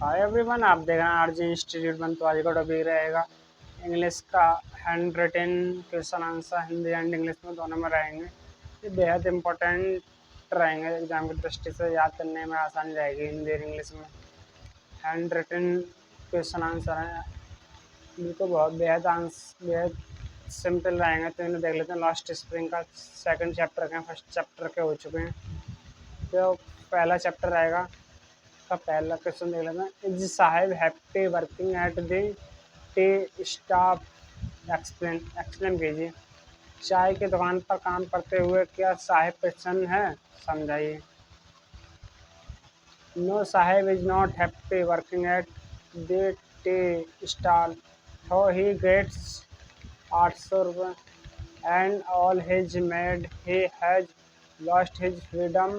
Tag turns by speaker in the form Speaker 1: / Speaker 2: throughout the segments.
Speaker 1: Hi everyone, आप देख रहे हैं आरजे इंस्टीट्यूट में। तो आज का टॉपिक रहेगा इंग्लिश का handwritten question answer. Hindi and English में दोनों में रहेंगे। ये बेहद इंपॉर्टेंट रहेंगे, एग्जाम की दृष्टि से याद करने में आसानी रहेगी। हिंदी और इंग्लिश में हैंड रिटन क्वेश्चन आंसर है, बिल्कुल बहुत बेहद सिंपल रहेंगे। तो इन्हें देख लेते हैं। लास्ट स्प्रिंग का सेकंड चैप्टर के फर्स्ट चैप्टर के हो चुके हैं। तो पहला चैप्टर रहेगा का पहला क्वेश्चन देख लेते हैं। Is Sahib happy working at the T stop? Explain explain कीजिए। चाय की दुकान पर काम करते हुए क्या साहिब प्रसन्न है? समझाइए। No, Saheb is not happy working at the tea stall, so he gets 800 and all his maid. He has lost his freedom.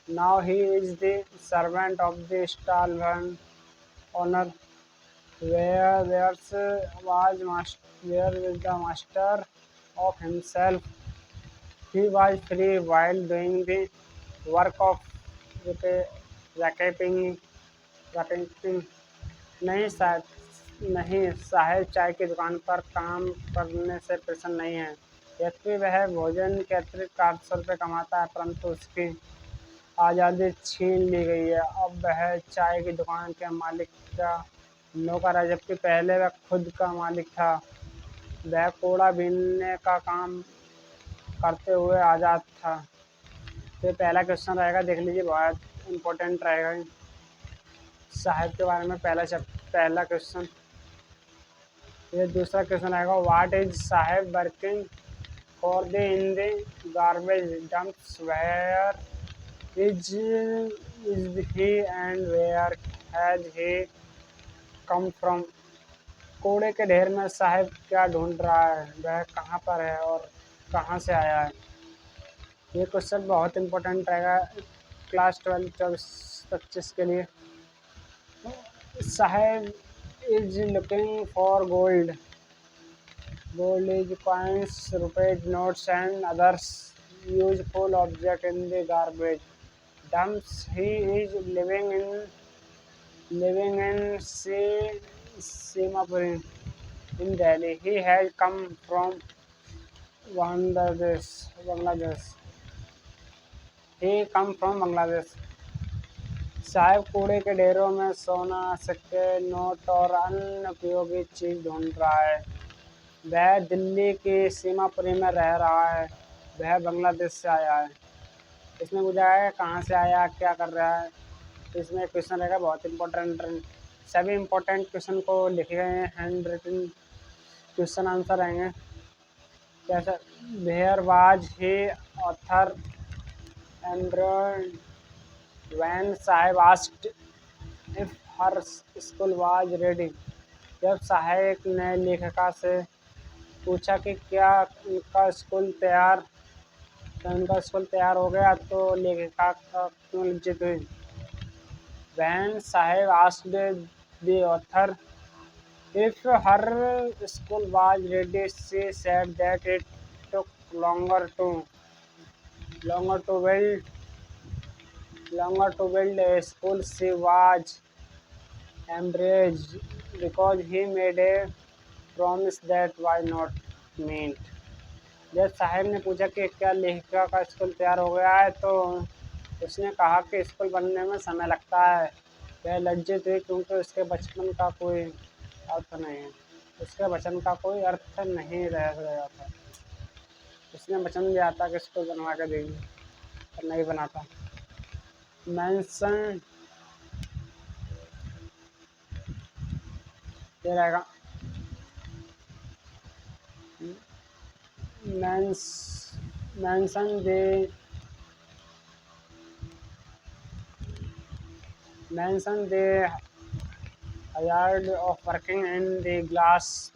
Speaker 1: Now he is the servant of the stall owner. Where is the master of himself? He was free while doing the work of racketing. racketing. नहीं साहब, नहीं साहिब चाय की दुकान पर काम करने से प्रसन्न नहीं है। यद्यपि वह भोजन के अतिरिक्त 800 रुपये कमाता है, परंतु उसकी आज़ादी छीन ली गई है। अब वह चाय की दुकान के मालिक का नौकर है, जबकि पहले वह खुद का मालिक था। वह कूड़ा बीनने का काम करते हुए आज़ाद था। तो पहला क्वेश्चन रहेगा, देख लीजिए, बहुत इम्पोर्टेंट रहेगा साहिब के बारे में। पहला क्वेश्चन। ये दूसरा क्वेश्चन आएगा, what is Saheb working for the in the garbage dumps? Where is he and where has he come from? कूड़े के ढेर में साहिब क्या ढूंढ रहा है? वह कहाँ पर है और कहाँ से आया है? ये क्वेश्चन बहुत इंपॉर्टेंट रहेगा क्लास 12 24-25 के लिए। Sahib is looking for gold. Gold is coins, rupees, notes, and others useful objects in the garbage dumps. He is living in Simapuri in Delhi. He has come from Bangladesh. He come from Bangladesh. साहब कूड़े के ढेरों में सोना, सिक्के, note और अन्य उपयोगी चीज ढूंढ रहा है। वह दिल्ली की सीमापुरी में रह रहा है। वह बांग्लादेश से आया है। इसमें पूछा है कहाँ से आया, क्या कर रहा है। तो इसमें क्वेश्चन रहेगा बहुत इंपॉर्टेंट। सभी इंपॉर्टेंट क्वेश्चन को लिखे गए हैं, हैंड रिटन क्वेश्चन आंसर रहेंगे। कैसा? Where was he author android when Saheb asked if her school was ready? जब सहायक ने लेखिका से पूछा कि क्या उनका स्कूल तैयार हो गया, तो लेखिका का क्यों लज्जित हुई? When Sahib asked the author if her school was ready, she said that it took longer to build a school. She was embarrassed because he made a promise that was not meant. जब साहिब ने पूछा कि क्या लेखिका का school तैयार हो गया है, तो उसने कहा कि स्कूल बनने में समय लगता है। वह लज्जित हुई क्योंकि उसके वचन का कोई अर्थ नहीं रह गया था। उसने वचन दिया था कि स्कूल बनवा के देगी, पर नहीं बना था। मेंशन ये रहेगा, mention the hazard of working in the glass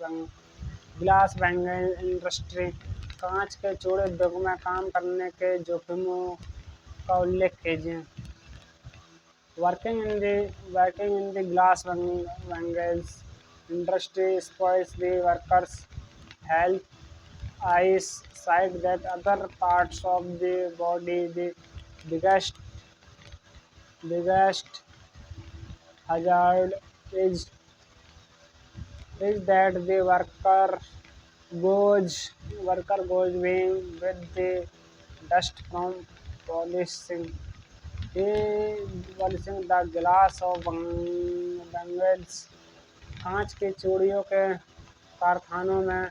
Speaker 1: banging industry. कांच के चूड़े उद्योग में काम करने के जोखिमों का उल्लेख कीजिए। Working in the glass bangles industry spoils the workers' health, eyesight, that other parts of the body. The biggest hazard is that the worker goes being with the dust from polishing polishing the glass of bangles। कांच की चूड़ियों के कारखानों में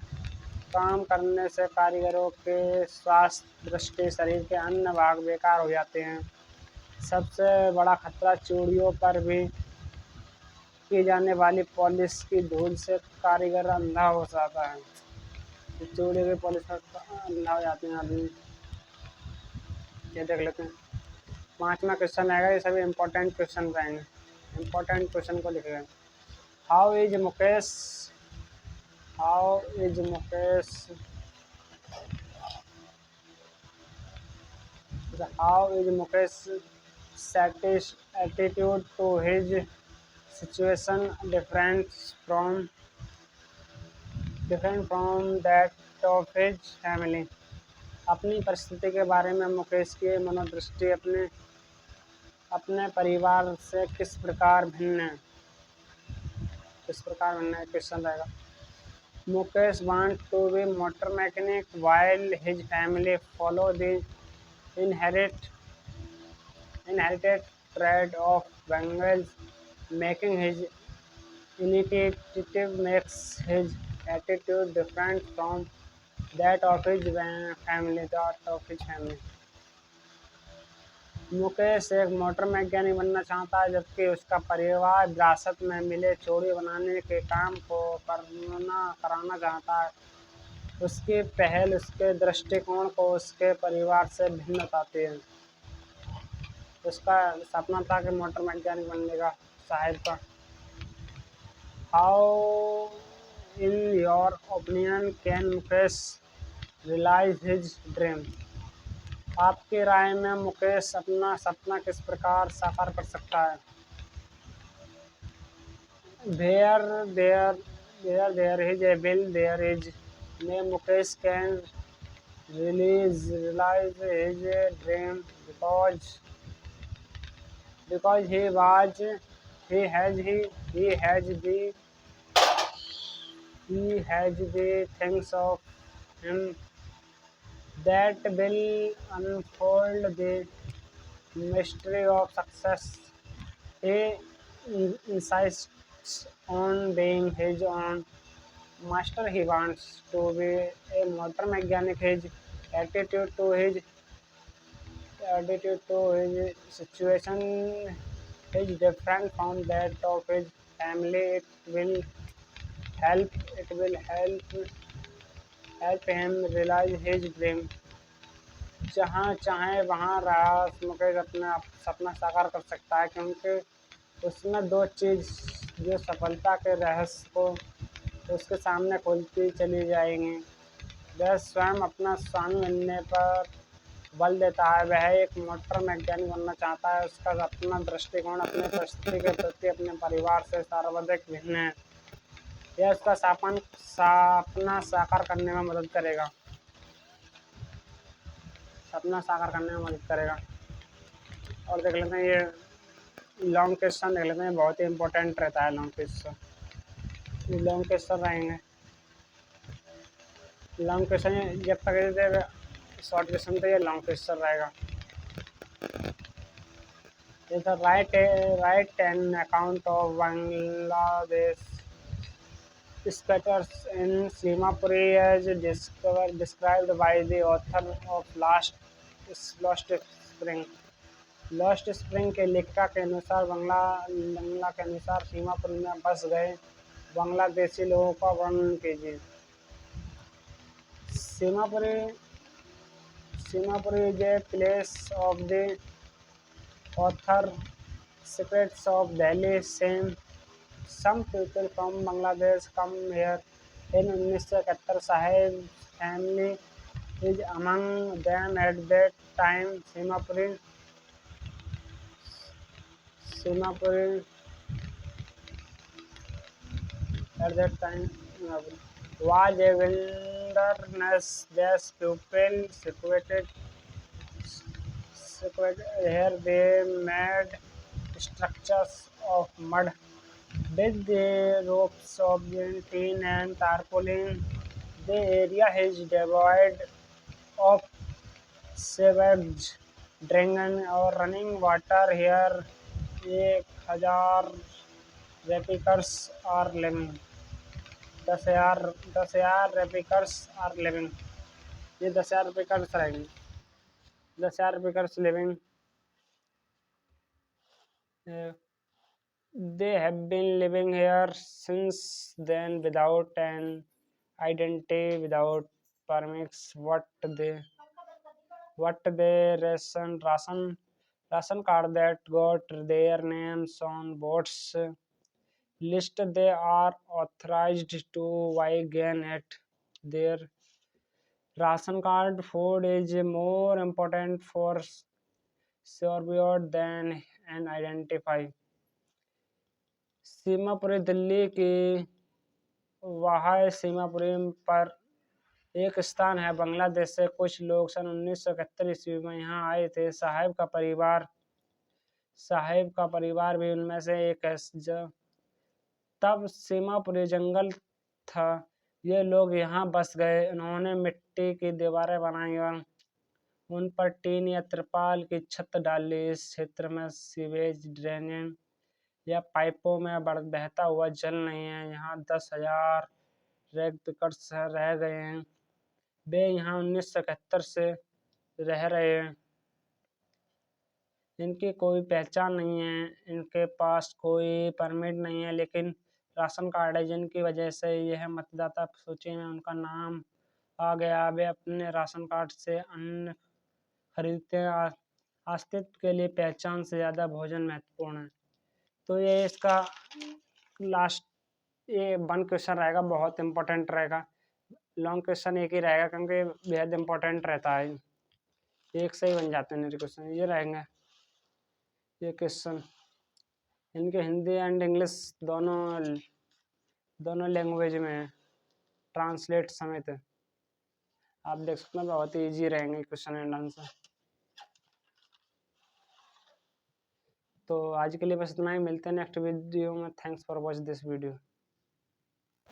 Speaker 1: काम करने से कारीगरों के स्वास्थ्य दृष्टि शरीर के अन्य भाग बेकार हो जाते हैं। सबसे बड़ा खतरा चूड़ियों पर भी की जाने वाली पॉलिश की धूल से कारीगर अंधा हो जाता है। चूड़ी की पॉलिश पर अंधा हो जाते हैं आदमी। ये देख लेते हैं। 5वां क्वेश्चन आएगा। ये सभी इम्पोर्टेंट क्वेश्चन रहेंगे। इम्पोर्टेंट क्वेश्चन को लिखेगा। How is Mukesh attitude to his situation different from that of his family। अपनी परिस्थिति के बारे में मुकेश की मनोदृष्टि अपने परिवार से किस प्रकार भिन्न है। क्वेश्चन रहेगा। Mukesh want to be motor mechanic while his family follow the inherited trade of bangles making। his initiative makes his attitude different from that of his family। Mukesh एक मोटर मैकेनिक बनना चाहता है जबकि उसका परिवार विरासत में मिले चूड़ी बनाने के काम को कराना चाहता है। उसकी पहल उसके दृष्टिकोण को उसके परिवार से भिन्न बताती है। उसका सपना था कि मोटर मैकेनिक बनने का, साहिब का। How in your opinion can Mukesh realise his dream. आपकी राय में मुकेश अपना सपना किस प्रकार साकार कर सकता है। Where there is a will, there is may Mukesh can realize his dream because he has the things of him that will unfold the mystery of success। He insists on being his own master। He wants to be a motor mechanic। His attitude to his situation is different from that of his family। It will help him realize his dream। जहाँ चाहे वहाँ रास मुकेश अपना सपना साकार कर सकता है क्योंकि उसमें दो चीज़ जो सफलता के रहस्य को उसके सामने खुलती चली जाएंगी। वह स्वयं अपना स्वामी बनने पर बल देता है। वह एक मोटर मैकेनिक बनना चाहता है। उसका अपना दृष्टिकोण अपने परिस्थिति के प्रति अपने परिवार से सर्वाधिक भिन्न है। यह उसका सपना साकार करने में मदद करेगा। और देख लेते हैं ये लॉन्ग क्वेश्चन देख लेते हैं। बहुत ही इम्पोर्टेंट रहता है लॉन्ग क्वेश्चन रहेंगे। लॉन्ग क्वेश्चन जब तक शॉर्ट क्वेश्चन तो ये लॉन्ग क्वेश्चन रहेगा। Right an account of Bangladesh scatters in Simapuri as described by the author of Lost Spring। Lost spring के लेखिका के अनुसार बंगला के अनुसार सीमापुर में बस गए बांग्लादेशी लोगों का वर्णन कीजिए। Seemapuri is a place of the author secrets of Delhi. Some people from Bangladesh come here in 1971। Sahib family is among them at that time। Simapuri at that time was a wilderness based pupil situated here। They made structures of mud with the ropes of tin and tarpaulin. The area is devoid of sewage, drinking or running water. Here, 1,000 replicas are living. 10,000 replicas are living. ये 10,000 replicas रहेंगे. 10,000 replicas living. Uh, they have been living here since then without an identity, without permits. What they ration card that got their names on boats list. They are authorized to gain at their ration card. Food is more important for survival than an identify. Seemapuri Delhi की वहाय सीमापुरी पर एक स्थान है। बांग्लादेश से कुछ लोग सन 1971 ईस्वी में यहाँ आए थे। साहिब का परिवार भी उनमें से एक है। तब सीमापुरी जंगल था। ये लोग यहाँ बस गए। उन्होंने मिट्टी की दीवारें बनाई और उन पर टीन या तिरपाल की छत डाली। इस क्षेत्र में सीवेज ड्रेनेज या पाइपों में बहता हुआ जल नहीं है। यहाँ 10,000 रेगपिकर्स रह गए हैं। वे यहाँ 1971 से रह रहे हैं। इनकी कोई पहचान नहीं है, इनके पास कोई परमिट नहीं है, लेकिन राशन कार्ड है, जिनकी वजह से यह मतदाता सूची में उनका नाम आ गया। वे अपने राशन कार्ड से अन्न खरीदते हैं। अस्तित्व के लिए पहचान से ज़्यादा भोजन महत्वपूर्ण है। तो ये इसका लास्ट ये 1 क्वेश्चन रहेगा, बहुत इम्पोर्टेंट रहेगा। लॉन्ग क्वेश्चन एक ही रहेगा क्योंकि बेहद इम्पोर्टेंट रहता है। एक से ही बन जाते हैं मेरे क्वेश्चन, ये रहेंगे ये क्वेश्चन। इनके हिंदी एंड इंग्लिश दोनों लैंग्वेज में है, ट्रांसलेट समेत है। आप देख सकते हैं बहुत ही ईजी रहेंगे क्वेश्चन एंड आंसर। तो आज के लिए बस इतना ही, मिलते हैं नेक्स्ट वीडियो में। Thanks for watch this video.